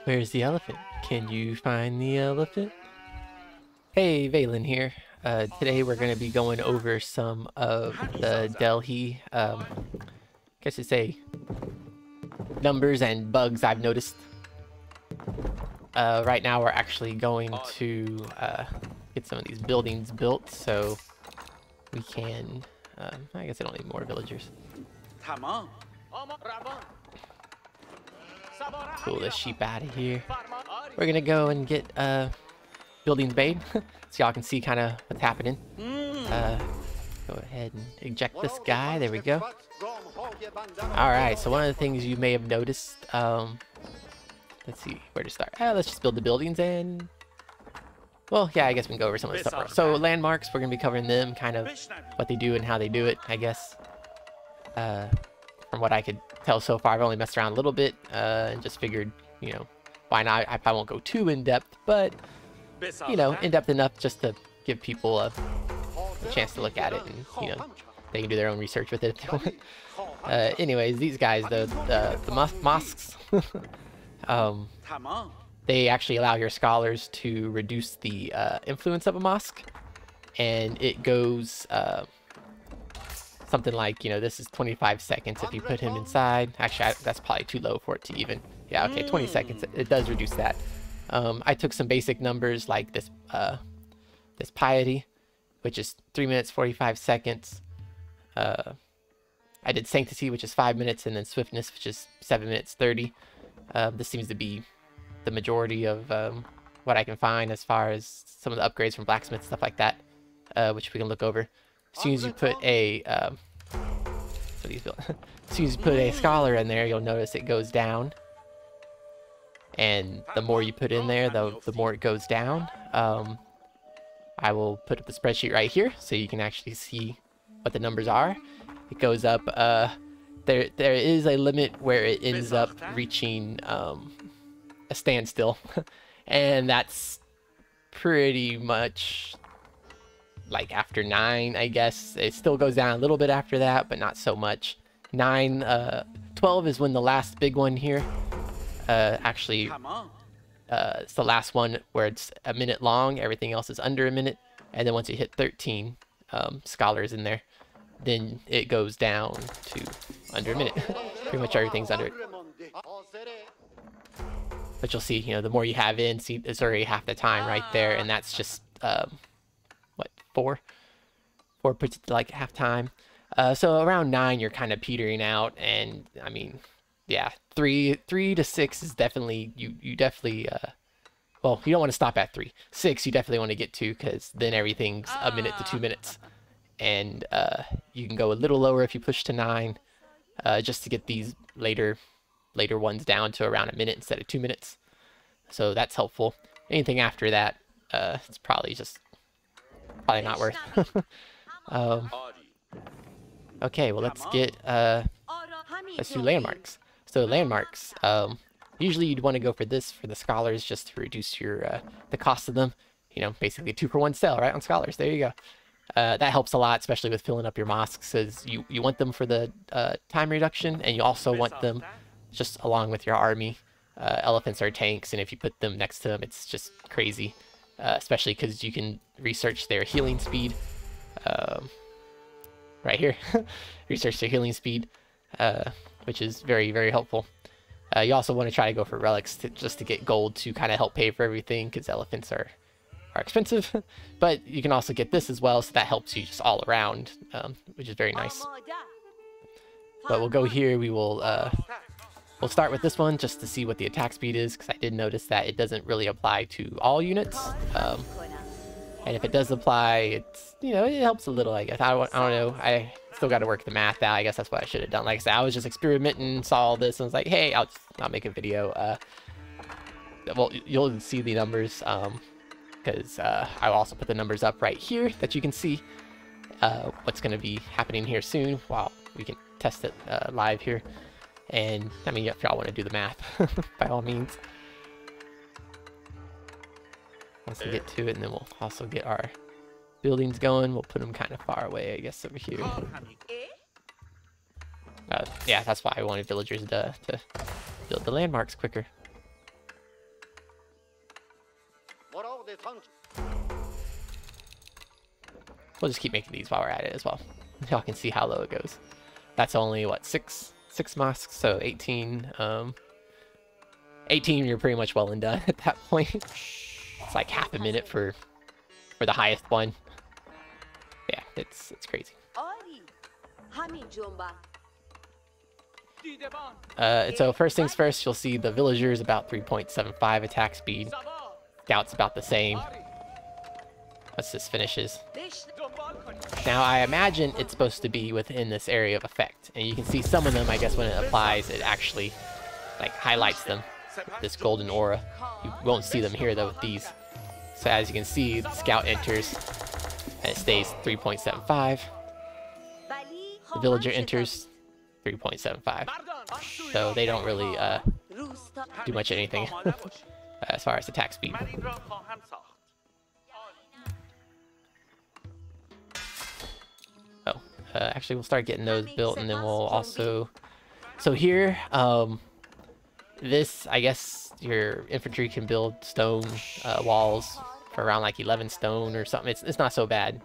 Where's the elephant? Can you find the elephant? Hey, Vaelin here. Today we're going to be going over some of the Delhi, guess you say, numbers and bugs I've noticed. Right now we're actually going to get some of these buildings built so we can, I guess I don't need more villagers. Pull this sheep out of here. We're going to go and get buildings made so y'all can see kind of what's happening. Go ahead and eject this guy. There we go. Alright, so one of the things you may have noticed, let's see where to start. Let's just build the buildings and, well, yeah, I guess we can go over some of the stuff first. So landmarks, we're going to be covering them, kind of what they do and how they do it, I guess. From what I could tell so far, I've only messed around a little bit and just figured, you know, why not? I probably won't go too in-depth, but, you know, in-depth enough just to give people a chance to look at it and, you know, they can do their own research with it if they want. Anyways, these guys, the mosques, they actually allow your scholars to reduce the influence of a mosque, and it goes something like, you know, this is 25 seconds if you put him inside. Actually, that's probably too low for it to even, yeah, okay, 20 seconds, it does reduce that. I took some basic numbers like this, this piety, which is 3 minutes 45 seconds. I did sanctity, which is 5 minutes, and then swiftness, which is 7 minutes 30. This seems to be the majority of what I can find as far as some of the upgrades from blacksmith, stuff like that, which we can look over. As soon as you put a as soon as you put a scholar in there, you'll notice it goes down, and the more you put in there, the more it goes down. I will put up the spreadsheet right here so you can actually see what the numbers are. It goes up. There is a limit where it ends up reaching a standstill, and that's pretty much like after 9, I guess. It still goes down a little bit after that, but not so much. 12 is when the last big one here. Actually, it's the last one where it's a minute long. Everything else is under a minute. And then once you hit 13 scholars in there, then it goes down to under a minute. Pretty much everything's under it. But you'll see, you know, the more you have in, see, it's already half the time right there. And that's just, what, 4 puts it like half time. So around 9, you're kind of petering out. And, I mean, yeah, 3 to 6 is definitely, you definitely, well, you don't want to stop at 3. 6, you definitely want to get to, because then everything's a minute to 2 minutes. And you can go a little lower if you push to 9, just to get these later ones down to around a minute instead of 2 minutes. So that's helpful. Anything after that, it's probably not worth. Okay, well, let's do landmarks. So landmarks, usually you'd want to go for this for the scholars, just to reduce your the cost of them. You know, basically a 2-for-1 sale, right, on scholars. There you go. That helps a lot, especially with filling up your mosques, because you want them for the time reduction, and you also want them just along with your army. Elephants are tanks, and if you put them next to them, it's just crazy, especially because you can research their healing speed. Right here, research their healing speed, which is very, very helpful. You also want to try to go for relics just to get gold to kind of help pay for everything, because elephants are expensive. But you can also get this as well, so that helps you just all around, which is very nice. But we'll go here. We'll start with this one just to see what the attack speed is, because I did notice that it doesn't really apply to all units. And if it does apply, it's, you know, it helps a little, I guess. I don't know. I still got to work the math out. I guess that's what I should have done. Like I said, I was just experimenting, saw all this, and was like, hey, I'll make a video. Well, you'll see the numbers, because I'll also put the numbers up right here that you can see what's going to be happening here soon while we can test it live here. And, I mean, if y'all want to do the math, by all means. Once we get to it, and then we'll also get our buildings going. We'll put them kind of far away, I guess, over here. Yeah, that's why I wanted villagers to build the landmarks quicker. We'll just keep making these while we're at it as well. Y'all can see how low it goes. That's only what, six mosques, so 18. 18, you're pretty much well and done at that point. It's like half a minute for the highest one. Yeah, it's crazy. So first things first, you'll see the villagers about 3.75 attack speed. Scouts about the same. Once this finishes. Now I imagine it's supposed to be within this area of effect, and you can see some of them, I guess when it applies, it actually like highlights them with this golden aura. You won't see them here though with these. So as you can see, the scout enters and it stays 3.75. The villager enters 3.75. So they don't really do much anything as far as attack speed. Actually, we'll start getting those built, and then we'll also... So here, this, I guess, your infantry can build stone walls for around like 11 stone or something. It's not so bad.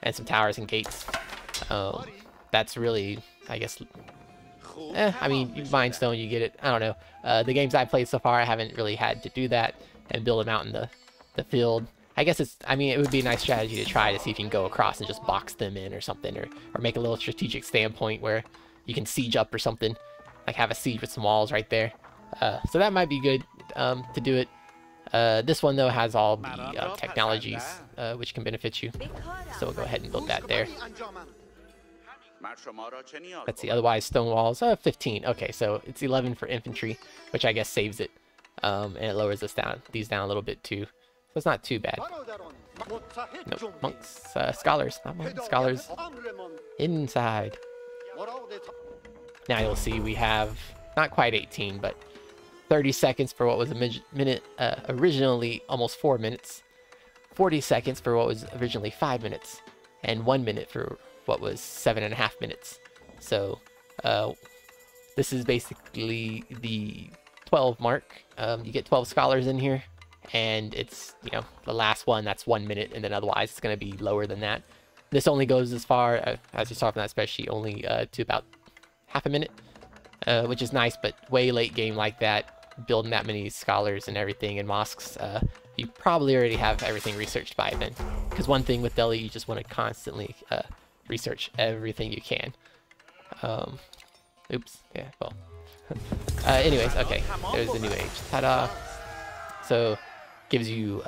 And some towers and gates. That's really, I guess... I mean, you mine stone, you get it. I don't know. The games I've played so far, I haven't really had to do that and build them out in the field. I guess I mean, it would be a nice strategy to try to see if you can go across and just box them in or something, or make a little strategic standpoint where you can siege up or something, like have a siege with some walls right there. So that might be good to do it. This one, though, has all the technologies which can benefit you. So we'll go ahead and build that there. Let's see, otherwise stone walls, 15. Okay, so it's 11 for infantry, which I guess saves it. And it lowers these down a little bit too. So it's not too bad. Nope, monks, scholars, not monks, scholars inside. Now you'll see we have not quite 18, but 30 seconds for what was a minute, originally almost 4 minutes. 40 seconds for what was originally 5 minutes, and 1 minute for what was 7.5 minutes. So this is basically the 12 mark. You get 12 scholars in here. And it's, you know, the last one, that's 1 minute, and then otherwise it's going to be lower than that. This only goes as far, as you saw from that spreadsheet, only to about half a minute, which is nice, but way late game like that, building that many scholars and everything in mosques, you probably already have everything researched by then. Because one thing with Delhi, you just want to constantly research everything you can. Oops, yeah, well. Anyways, okay, there's the new age. Ta-da! So, gives you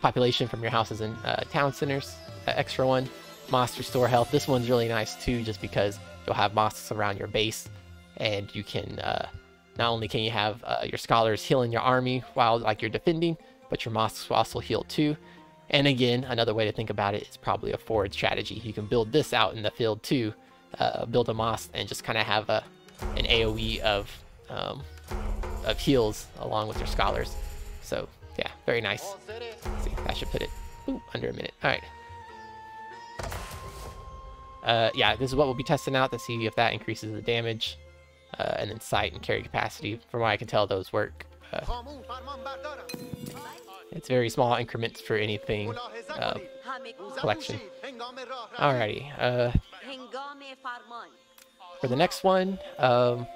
population from your houses and town centers, extra one. Mosques restore health. This one's really nice too, just because you'll have mosques around your base, and you can not only can you have your scholars healing your army while like you're defending, but your mosques will also heal too. And again, another way to think about it is probably a forward strategy. You can build this out in the field too, build a mosque and just kind of have an AOE of heals along with your scholars. So yeah, very nice. Let's see, I should put it under a minute. All right. Yeah, this is what we'll be testing out to see if that increases the damage, and then sight and carry capacity. From what I can tell, those work. It's very small increments for anything collection. Alrighty. For the next one, that's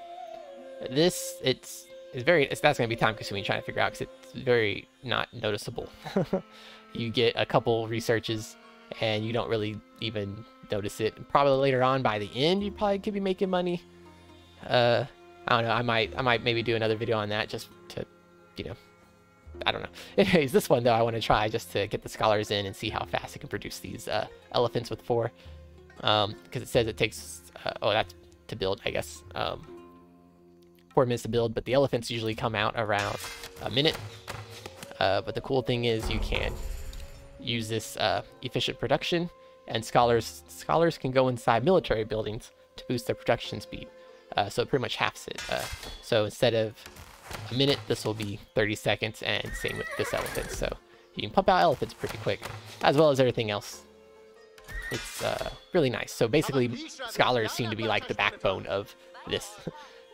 gonna be time consuming trying to figure out, because it's very not noticeable. You get a couple researches and you don't really even notice it. Probably later on by the end you probably could be making money. I don't know, I might maybe do another video on that just to, you know, I don't know. Anyways, this one though I want to try just to get the scholars in and see how fast it can produce these elephants with 4. Because it says it takes that's to build, I guess. 4 minutes to build, but the elephants usually come out around a minute. But the cool thing is you can use this efficient production, and scholars can go inside military buildings to boost their production speed. So it pretty much halves it. So instead of a minute, this will be 30 seconds, and same with this elephant. So you can pump out elephants pretty quick, as well as everything else. It's really nice. So basically, scholars seem to be like the backbone of this.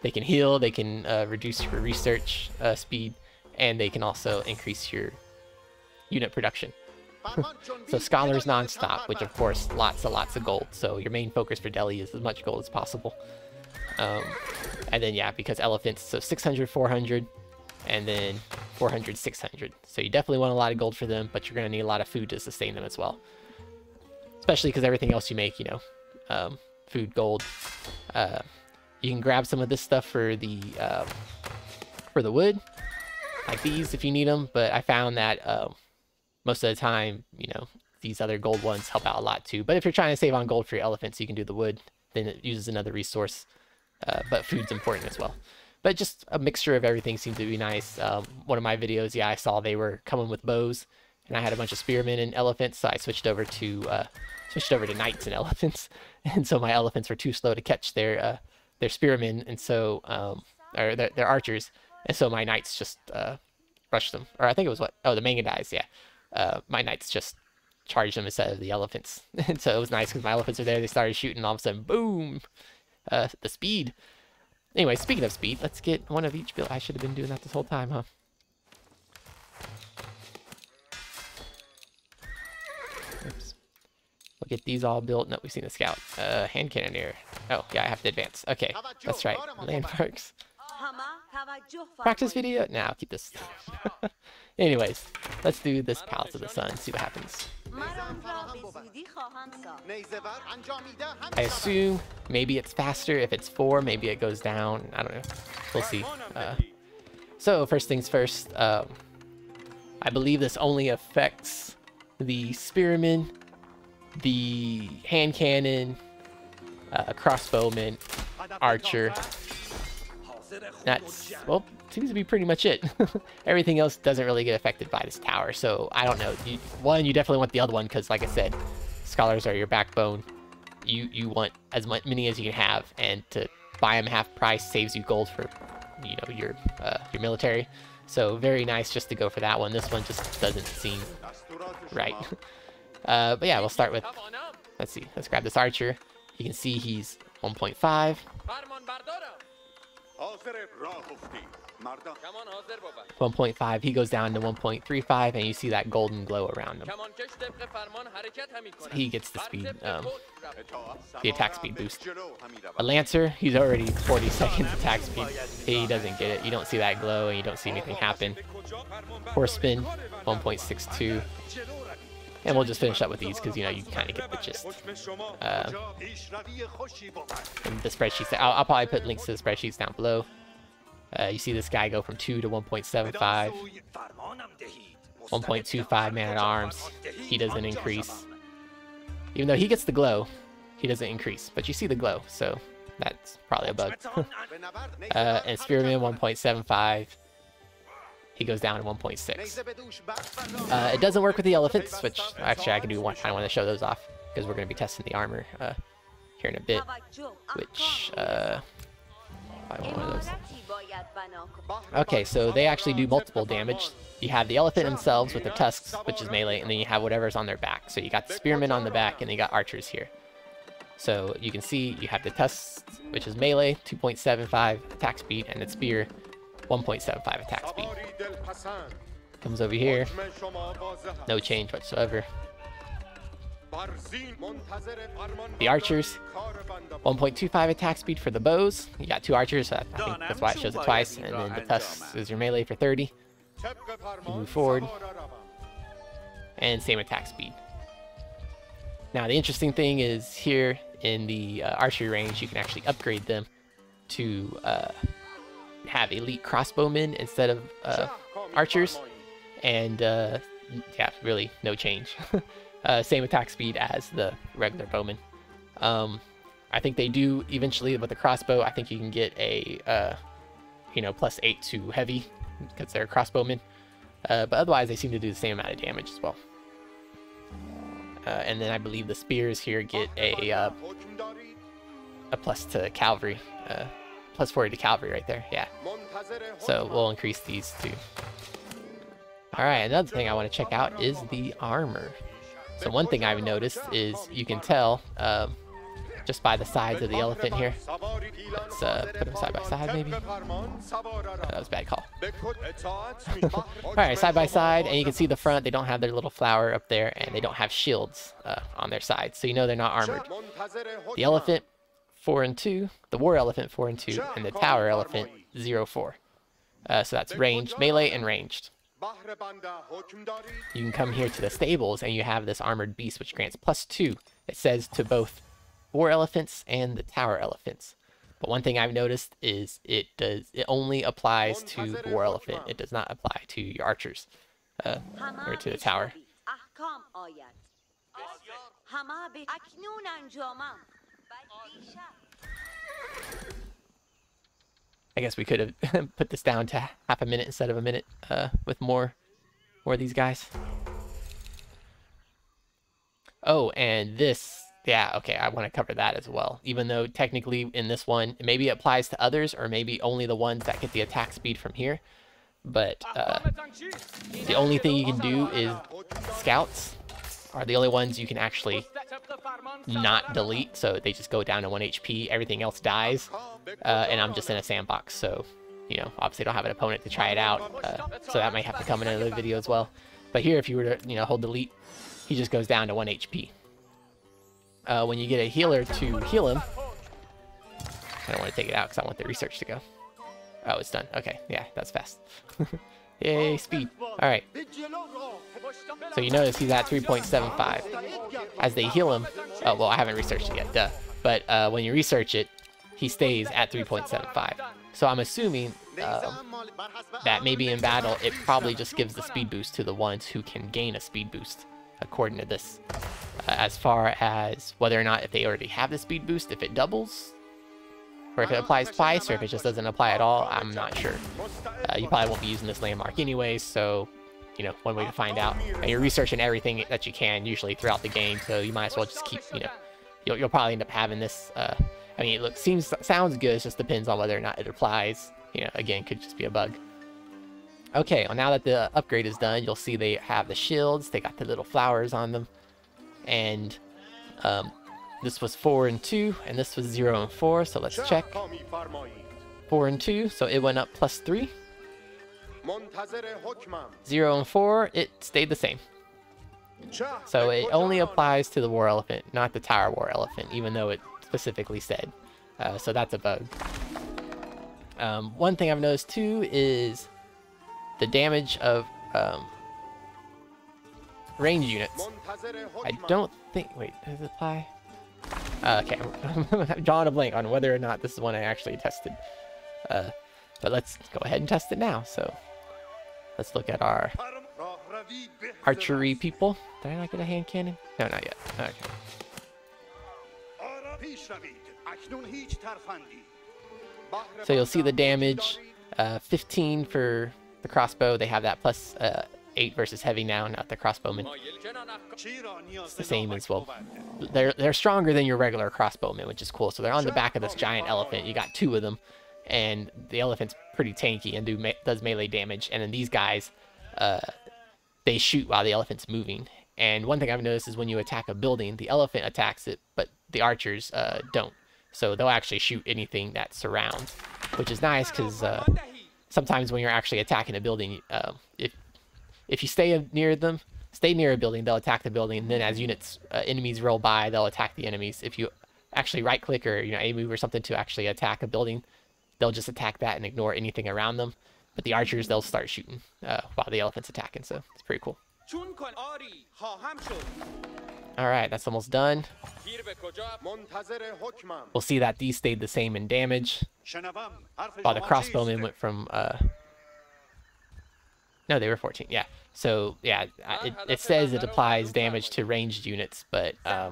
They can heal, they can reduce your research speed, and they can also increase your unit production. So scholars non-stop, which of course lots and lots of gold. So your main focus for Delhi is as much gold as possible. And then yeah, because elephants, so 600, 400, and then 400, 600. So you definitely want a lot of gold for them, but you're going to need a lot of food to sustain them as well. Especially because everything else you make, you know, food, gold. You can grab some of this stuff for the wood, like these if you need them. But I found that most of the time, you know, these other gold ones help out a lot too. But if you're trying to save on gold for your elephants, you can do the wood. Then it uses another resource. But food's important as well. But just a mixture of everything seemed to be nice. One of my videos, yeah, I saw they were coming with bows, and I had a bunch of spearmen and elephants, so I switched over to knights and elephants. And so my elephants were too slow to catch their spearmen, and so or their archers, and so my knights just rushed them. Or I think it was the Mangandais, yeah. My knights just charged them instead of the elephants. And so it was nice because my elephants are there. They started shooting, all of a sudden, boom! The speed. Anyway, speaking of speed, let's get one of each build. I should have been doing that this whole time, huh? Oops. We'll get these all built. No, we've seen the scout. Hand cannoneer. Oh, yeah, I have to advance. Okay, that's right. Landmarks. Practice video? Nah, I'll keep this. Anyways, let's do this Palace of the Sun, see what happens. I assume maybe it's faster. If it's 4, maybe it goes down. I don't know. We'll see. So first things first, I believe this only affects the spearmen, the hand cannon, crossbowman, archer. That's, well, seems to be pretty much it. Everything else doesn't really get affected by this tower, so I don't know. You definitely want the other one because, like I said, scholars are your backbone. You want as many as you can have, and to buy them half price saves you gold for, you know, your military. So very nice just to go for that one. This one just doesn't seem right. But yeah, we'll start with, let's see, let's grab this archer. You can see he's 1.5. 1.5, he goes down to 1.35, and you see that golden glow around him. So he gets the speed, the attack speed boost. A lancer, he's already 40 seconds attack speed. He doesn't get it. You don't see that glow, and you don't see anything happen. Horseman, 1.62. And we'll just finish up with these because, you know, you kind of get the gist. And the spreadsheets, I'll probably put links to the spreadsheets down below. You see this guy go from 2 to 1.75. 1.25 man-at-arms. He doesn't increase. Even though he gets the glow, he doesn't increase. But you see the glow, so that's probably a bug. And Spearman, 1.75. He goes down to 1.6. It doesn't work with the elephants, which actually I can do one. I want to show those off because we're going to be testing the armor here in a bit. Which I want one of those. Okay, so they actually do multiple damage. You have the elephant themselves with their tusks, which is melee, and then you have whatever's on their back. So you got the spearmen on the back, and then you got archers here. So you can see you have the tusks, which is melee, 2.75 attack speed, and the spear, 1.75 attack speed. Comes over here, no change whatsoever. The archers, 1.25 attack speed for the bows. You got 2 archers, so I think that's why it shows it twice. And then the tusks is your melee for 30. You move forward, and same attack speed. Now the interesting thing is here in the archery range, you can actually upgrade them to have elite crossbowmen instead of archers, and yeah, really no change. Same attack speed as the regular bowman. I think they do eventually with the crossbow. I think you can get a you know, +8 to heavy because they're crossbowmen, but otherwise they seem to do the same amount of damage as well. And then I believe the spears here get a plus to cavalry, +40 to cavalry right there. Yeah. So we'll increase these too. All right, another thing I want to check out is the armor. So one thing I've noticed is you can tell, just by the sides of the elephant here. Let's put them side by side, maybe. That was a bad call. Alright, side by side, and you can see the front. They don't have their little flower up there, and they don't have shields on their sides, so you know they're not armored. The elephant, 4 and 2. The war elephant, 4 and 2. And the tower elephant, 0, 4. So that's ranged, melee, and ranged. You can come here to the stables, and you have this armored beast, which grants +2. It says to both war elephants and the tower elephants. But one thing I've noticed is it only applies to the war elephant. It does not apply to your archers or to the tower. I guess we could have put this down to half a minute instead of a minute with more of these guys. Oh, and this, yeah, okay, I want to cover that as well. Even though technically in this one, maybe it applies to others or maybe only the ones that get the attack speed from here. But the only thing you can do is scouts are the only ones you can actually not delete, so they just go down to 1 HP. Everything else dies, and I'm just in a sandbox, so you know, obviously don't have an opponent to try it out, so that might have to come in another video as well. But here, if you were to hold delete, he just goes down to 1 HP. When you get a healer to heal him, I don't want to take it out because I want the research to go. Oh, it's done. Okay, yeah, that's fast. Yay, speed. Alright. So you notice he's at 3.75. As they heal him, oh, well, I haven't researched it yet, duh. But when you research it, he stays at 3.75. So I'm assuming that maybe in battle, it probably just gives the speed boost to the ones who can gain a speed boost, according to this. As far as whether or not if they already have the speed boost, if it doubles, or if it applies twice, or if it just doesn't apply at all, I'm not sure. You probably won't be using this landmark anyways, so, you know, one way to find out. And you're researching everything that you can, usually, throughout the game, so you might as well just keep, you know, you'll probably end up having this, I mean, it sounds good, it just depends on whether or not it applies. You know, again, could just be a bug. Okay, well, now that the upgrade is done, you'll see they have the shields, they got the little flowers on them, and, this was 4 and 2, and this was 0 and 4, so let's check. 4 and 2, so it went up +3. 0 and 4, it stayed the same. So it only applies to the war elephant, not the tower war elephant, even though it specifically said. So that's a bug. One thing I've noticed too is the damage of range units. I don't think, wait, does it apply? Okay, I'm drawing a blank on whether or not this is one I actually tested. But let's go ahead and test it now. So let's look at our archery people. Did I not get a hand cannon? No, not yet. Okay. So you'll see the damage, 15 for the crossbow. They have that +8 versus heavy now, not the crossbowmen. It's the same as well. They're stronger than your regular crossbowmen, which is cool. So they're on the back of this giant elephant. You got 2 of them, and the elephant's pretty tanky and does melee damage. And then these guys, they shoot while the elephant's moving. And one thing I've noticed is when you attack a building, the elephant attacks it, but the archers don't. So they'll actually shoot anything that surrounds, which is nice because sometimes when you're actually attacking a building, if you stay near a building, they'll attack the building. And then as enemies roll by, they'll attack the enemies. If you actually right click or A move or something to actually attack a building, they'll just attack that and ignore anything around them. But the archers, they'll start shooting while the elephant's attacking. So it's pretty cool. Alright, that's almost done. We'll see that these stayed the same in damage, while the crossbowmen went from no, they were 14, yeah. So yeah, it says it applies damage to ranged units, but I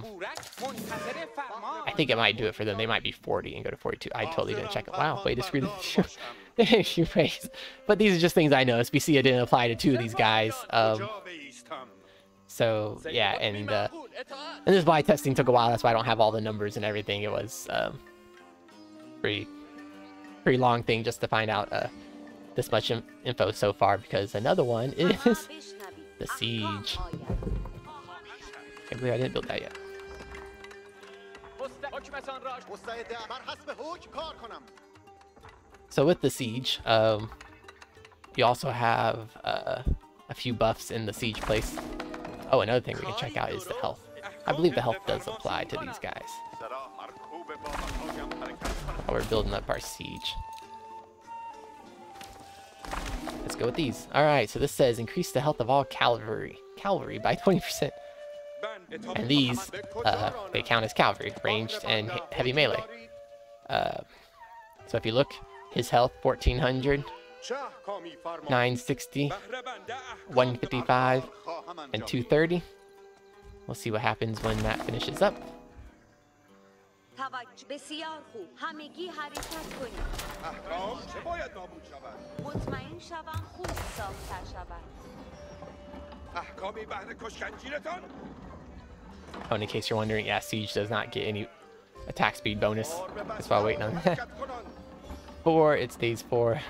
think it might do it for them. They might be 40 and go to 42. I totally didn't check it. Wow, way to screw the issue phase. But these are just things I noticed. We see it didn't apply to 2 of these guys. So yeah, and this is why testing took a while. That's why I don't have all the numbers and everything. It was pretty long thing just to find out this much info so far, because another one is the siege. Can't believe I didn't build that yet. So with the siege, you also have a few buffs in the siege place. Oh, another thing we can check out is the health. I believe the health does apply to these guys. While we're building up our siege. Let's go with these. Alright, so this says increase the health of all cavalry by 20%. And these, they count as cavalry, ranged and heavy melee. So if you look, his health 1400, 960, 155, and 230. We'll see what happens when that finishes up. Oh, and in case you're wondering, yeah, Siege does not get any attack speed bonus. That's why I'm waiting on that. 4, it stays 4.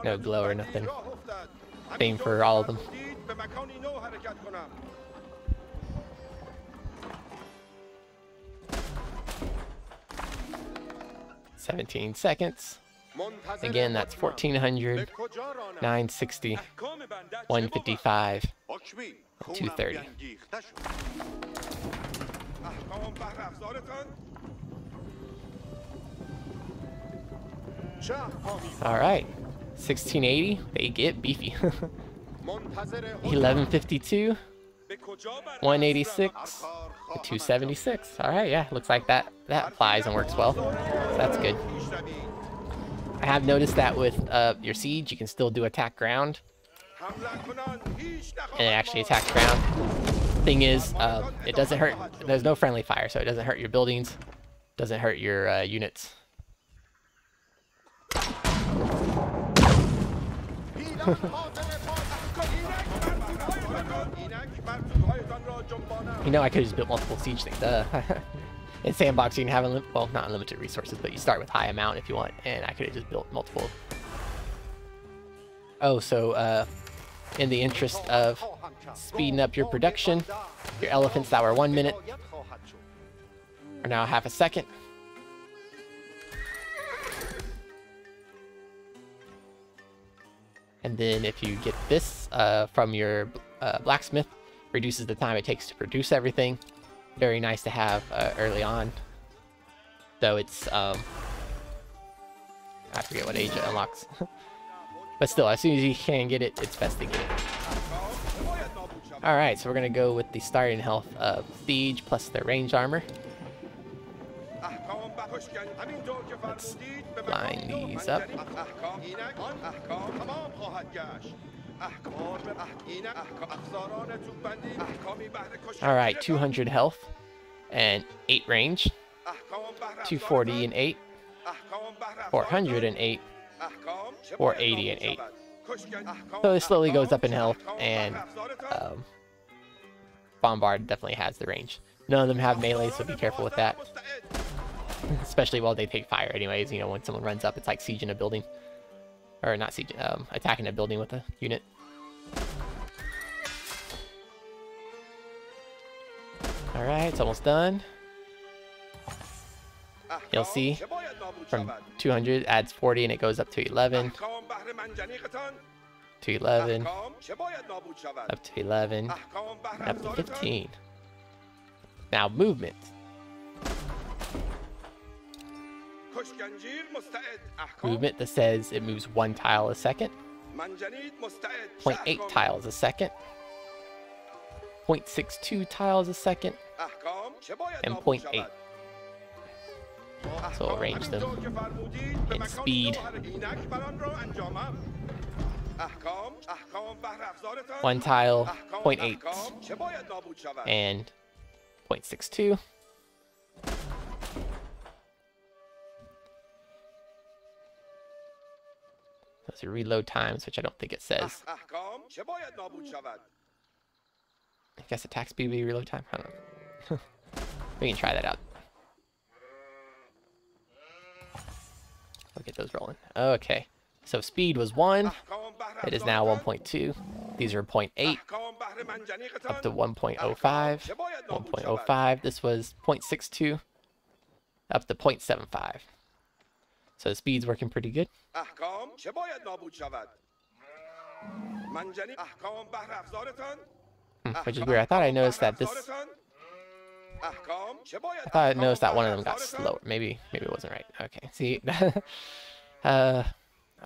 No glow or nothing. Same for all of them. "17 seconds. Again, that's 1400, 960, 155, 230. Alright, 1680, they get beefy. 1152, 186, 276. Alright, yeah, looks like that applies and works well. So that's good. I have noticed that with your siege, you can still do attack ground. And it actually attacks ground. Thing is, it doesn't hurt. There's no friendly fire, so it doesn't hurt your buildings. Doesn't hurt your units. You know, I could have just built multiple siege things. In Sandbox, you can have, well, not unlimited resources, but you start with high amount if you want, and I could have just built multiple. Oh, so, in the interest of speeding up your production, your elephants that were 1 minute are now half a second. And then if you get this from your blacksmith, reduces the time it takes to produce everything. Very nice to have early on. Though it's, I forget what age it unlocks. But still, as soon as you can get it, it's best to get it. Alright, so we're going to go with the starting health of Siege plus their ranged armor. Let's line these up. Alright, 200 health and 8 range. 240 and 8. 400 and 8. 480 and 8. So it slowly goes up in health, and Bombard definitely has the range. None of them have melee, so be careful with that. Especially while they take fire anyways, you know, when someone runs up, it's like sieging a building. Or not siege, attacking a building with a unit. Alright, it's almost done. You'll see, from 200 adds 40 and it goes up to 11. To 11. Up to 11. Up to 15. Now movement. Movement that says it moves 1 tile a second. 0.8 tiles a second. 0.62 tiles a second. And 0.8. So we'll arrange them in speed. 1 tile, 0.8, and 0.62. Those are reload times, which I don't think it says. I guess attack speed would be reload time. I don't know. We can try that out. We'll get those rolling. Okay. So speed was 1. It is now 1.2. These are 0.8. Up to 1.05. 1.05. This was 0.62. up to 0.75. So the speed's working pretty good. Which is weird. I thought I noticed that this. I thought I noticed that one of them got slower. Maybe it wasn't right. Okay. See. All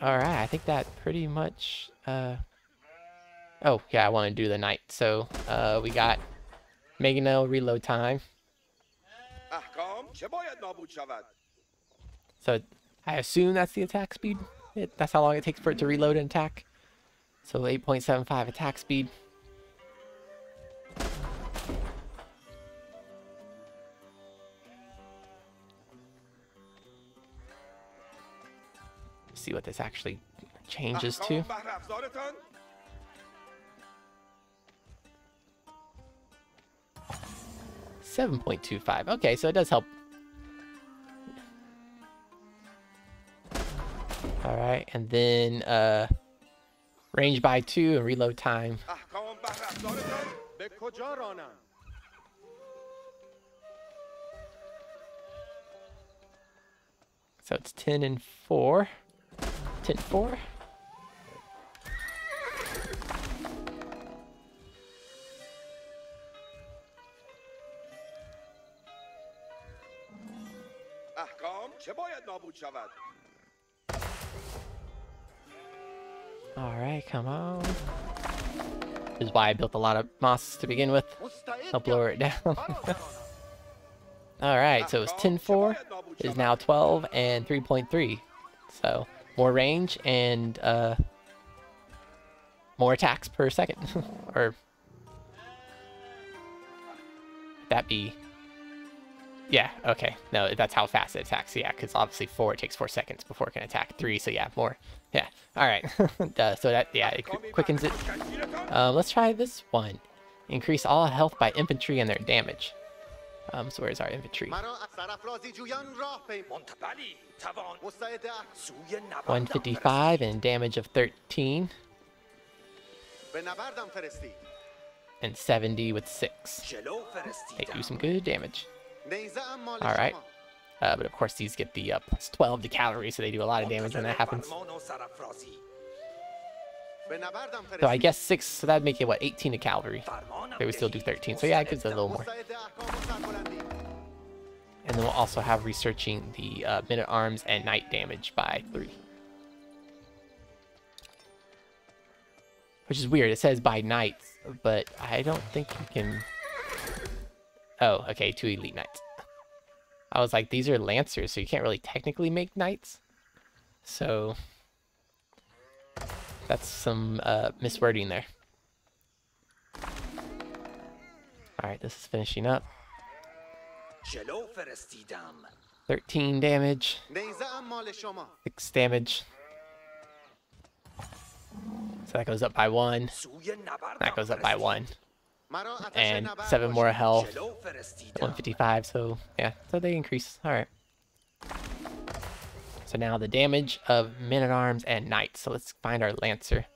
right. I think that pretty much. Oh yeah, I want to do the night. So we got Meganell reload time. So I assume that's the attack speed. That's how long it takes for it to reload an attack. So 8.75 attack speed. See what this actually changes to. $7.25. Okay, so it does help. All right, and then range by 2 and reload time. So it's 10 and 4. 10 and 4. All right, come on. This is why I built a lot of mosques to begin with. Help lower it down. All right, so it's 10-4. Is now 12 and 3.3. So more range and more attacks per second. Or that be? Yeah, okay. No, that's how fast it attacks. Yeah, because obviously 4, it takes 4 seconds before it can attack. 3, so yeah, more. Yeah, all right. So that, yeah, it quickens it. Let's try this one. Increase all health by infantry and their damage. So where's our infantry? 155 and damage of 13. And 70 with 6. They do some good damage. Alright. But of course these get the plus 12 to cavalry, so they do a lot of damage when that happens. So I guess 6, so that'd make it, what, 18 to cavalry. They would still do 13, so yeah, it gives it a little more. And then we'll also have researching the men-at-arms and knight damage by 3. Which is weird, it says by knights, but I don't think you can... Oh, okay, 2 elite knights. I was like, these are lancers, so you can't really technically make knights. So... that's some miswording there. Alright, this is finishing up. 13 damage. 6 damage. So that goes up by 1. That goes up by 1. And 7 more health. 155, so yeah, so they increase. Alright. So now the damage of men-at-arms and knights. So let's find our lancer,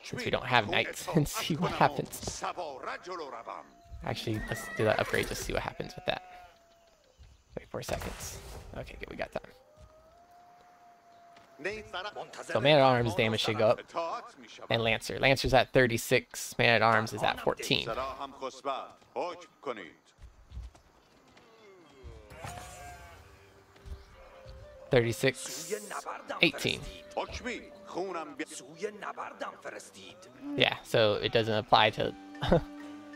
since we don't have knights, and see what happens. Actually, let's do that upgrade, just see what happens with that. 34 seconds. Okay, good, we got time. So man-at-arms damage should go up. And Lancer. Lancer's at 36. Man-at-arms is at 14. 36, 18. Yeah, so it doesn't apply to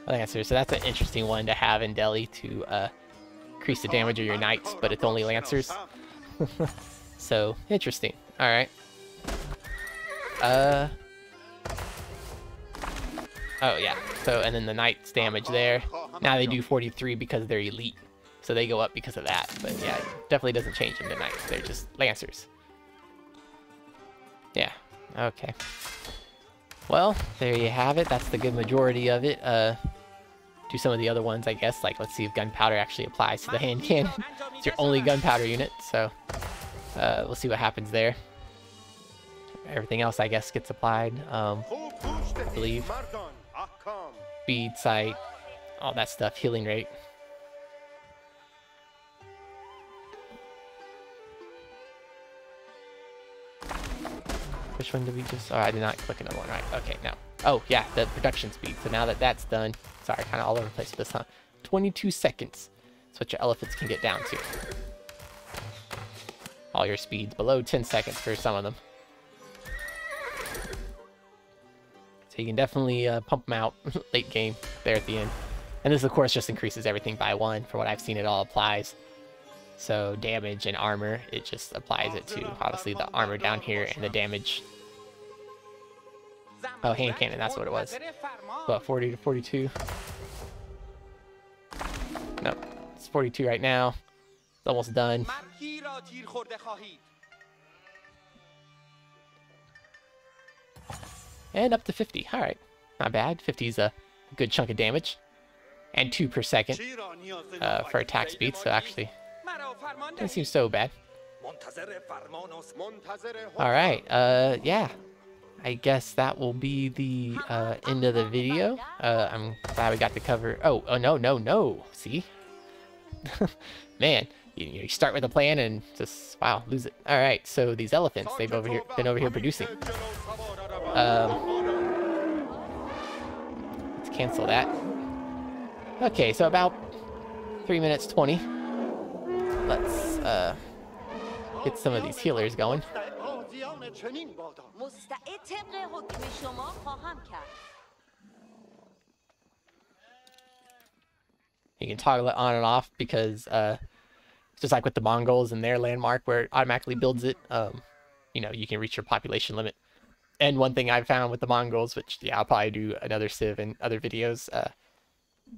Lancer. So that's an interesting one to have in Delhi to increase the damage of your knights, but it's only Lancers. So, interesting. Alright. Oh, yeah. So, and then the knights damage there. Now they do 43 because they're elite. So they go up because of that. But yeah, it definitely doesn't change them to knights. They're just Lancers. Yeah. Okay. Well, there you have it. That's the good majority of it. Do some of the other ones, I guess. Like, let's see if gunpowder actually applies to the hand cannon. It's your only gunpowder unit, so we'll see what happens there. Everything else, I guess, gets applied. I believe. Speed, sight, all that stuff. Healing rate. Which one did we just... Oh, I did not click another one, right? Okay, no. Oh, yeah, the production speed. So now that that's done... Sorry, kind of all over the place with this, huh? 22 seconds. That's what your elephants can get down to. All your speeds below 10 seconds for some of them. So you can definitely pump them out late game there at the end. And this, of course, just increases everything by 1. For what I've seen, it all applies. So damage and armor, it just applies it to, obviously, the armor down here and the damage. Oh, hand cannon, that's what it was. What, 40 to 42? No, it's 42 right now. It's almost done. And up to 50. All right, not bad. 50 is a good chunk of damage. And 2 per second for attack speed, so actually doesn't seem so bad. All right, yeah. I guess that will be the end of the video. I'm glad we got to cover... Oh, no. See? Man, you start with a plan and just, wow, lose it. All right, so these elephants, they've been over here producing. Let's cancel that. Okay, so about 3 minutes 20. Let's get some of these healers going. You can toggle it on and off because just like with the Mongols and their landmark where it automatically builds it, you know, you can reach your population limit. And one thing I've found with the Mongols, which, yeah, I'll probably do another civ and other videos,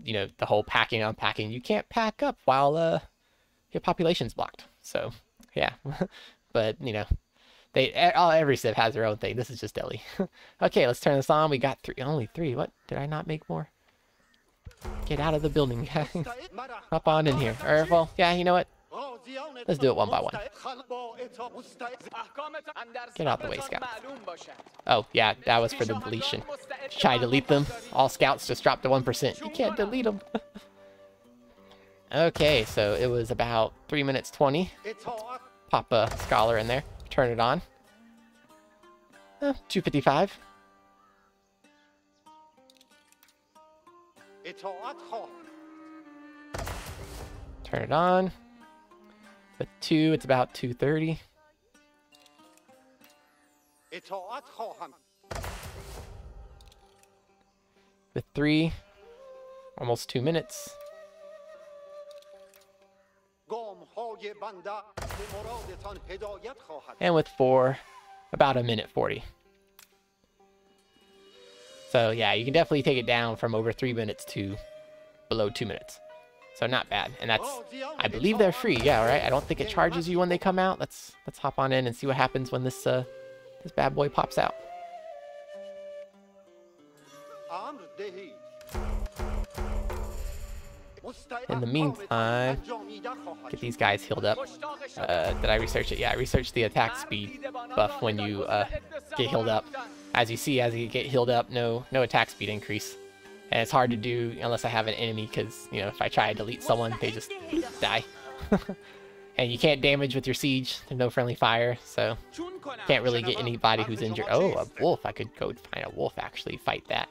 you know, the whole packing and unpacking, you can't pack up while your population's blocked. So, yeah. But, you know, every civ has their own thing. This is just Delhi. Okay, let's turn this on. We got only three. What? Did I not make more? Get out of the building. Hop on in here. Or, well, yeah, you know what? Let's do it one by one. Get out the way, Scout. Oh, yeah, that was for the deletion. Try to delete them. All scouts just drop to 1%. You can't delete them. Okay, so it was about 3 minutes 20. Pop a scholar in there. Turn it on. 255. Turn it on. With 2, it's about 230. With 3, almost 2 minutes. And with 4, about 1:40. So yeah, you can definitely take it down from over 3 minutes to below 2 minutes. So not bad. And that's, I believe they're free. Yeah, right. I don't think it charges you when they come out. Let's hop on in and see what happens when this this bad boy pops out. In the meantime, get these guys healed up. Did I research it? Yeah, I researched the attack speed buff when you get healed up. As you see, as you get healed up, no attack speed increase. And it's hard to do unless I have an enemy, because, you know, if I try to delete someone, they just die. And you can't damage with your siege. There's no friendly fire, so can't really get anybody who's injured. Oh, a wolf. I could go find a wolf, actually, fight that.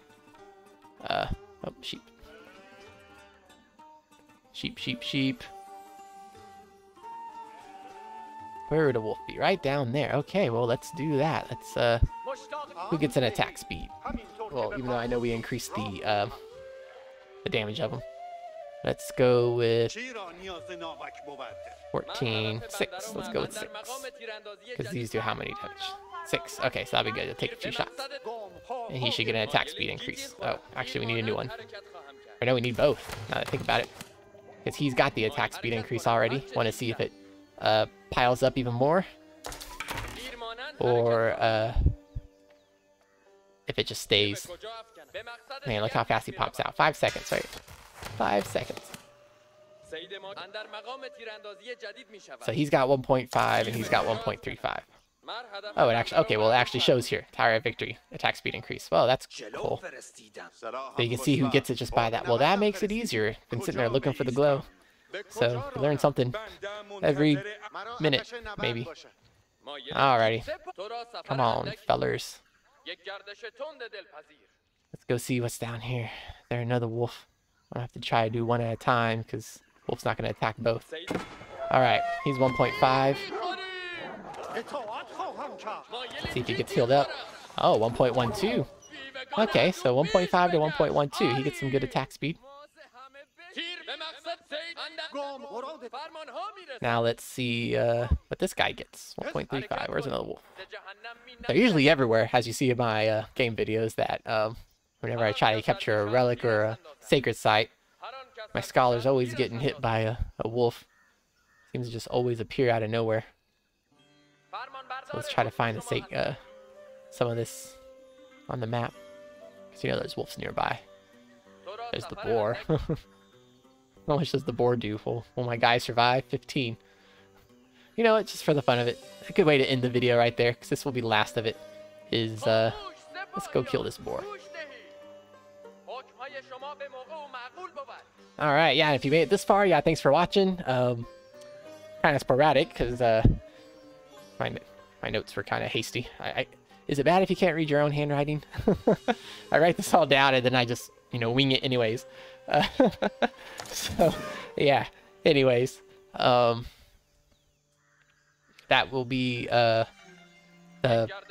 Oh, sheep. Sheep. Where would a wolf be? Right down there. Okay, well, let's do that. Let's, who gets an attack speed? Well, even though I know we increased the damage of them. Let's go with 14, 6. Let's go with 6. Because these do how many damage? 6. Okay, so that'll be good. It'll take a few shots. And he should get an attack speed increase. Oh, actually, we need a new one. Or no, we need both, now that I think about it. Because he's got the attack speed increase already. Want to see if it piles up even more. Or if it just stays. Man, look how fast he pops out. 5 seconds, right? 5 seconds. So he's got 1.5 and he's got 1.35. Oh, it actually, okay, well, it actually shows here. Tower of Victory, attack speed increase. Well, that's cool. So you can see who gets it just by that. Well, that makes it easier than sitting there looking for the glow. So you learn something every minute, maybe. Alrighty. Come on, fellers. Let's go see what's down here. There's another wolf. I have to try to do one at a time because wolf's not going to attack both. Alright, he's 1.5. See if he gets healed up. Oh, 1.12. Okay, so 1.5 to 1.12. He gets some good attack speed. Now let's see what this guy gets. 1.35. Where's another wolf? They're usually everywhere, as you see in my game videos, that whenever I try to capture a relic or a sacred site, my scholar's always getting hit by a wolf. Seems to just always appear out of nowhere. So let's try to find some of this on the map. Because you know there's wolves nearby. There's the boar. How much does the boar do? Will my guy survive? 15. You know what? Just for the fun of it. A good way to end the video right there, because this will be the last of it, is let's go kill this boar. Alright, yeah, if you made it this far, yeah, thanks for watching. Kind of sporadic, because my notes were kind of hasty. Is it bad if you can't read your own handwriting? I write this all down and then I just, wing it anyways. So, yeah. Anyways, that will be the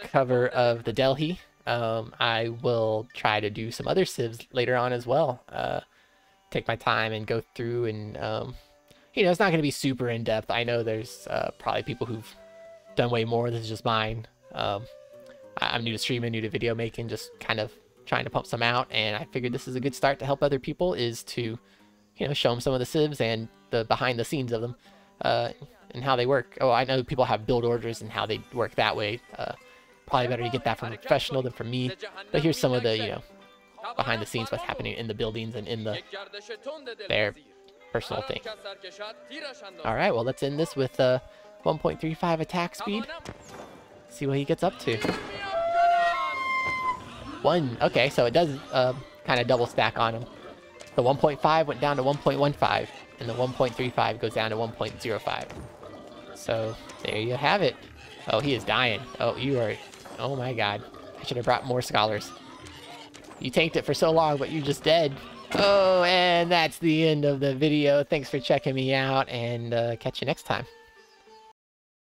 cover of the Delhi. I will try to do some other civs later on as well. Take my time and go through and, it's not going to be super in-depth. I know there's probably people who've done way more. This is just mine. I'm new to streaming, new to video making, just kind of trying to pump some out, and I figured this is a good start to help other people, is to, show them some of the civs and the behind the scenes of them, and how they work. Oh, I know people have build orders and how they work that way. Probably better to get that from a professional than from me, but here's some of the, behind the scenes, what's happening in the buildings and in their personal thing. Alright, well, let's end this with 1.35 attack speed. See what he gets up to. Okay, so it does kind of double stack on him. The 1.5 went down to 1.15, and the 1.35 goes down to 1.05. So there you have it. Oh, he is dying. Oh, oh my god. I should have brought more scholars. You tanked it for so long, but you're just dead. Oh, and that's the end of the video. Thanks for checking me out, and catch you next time.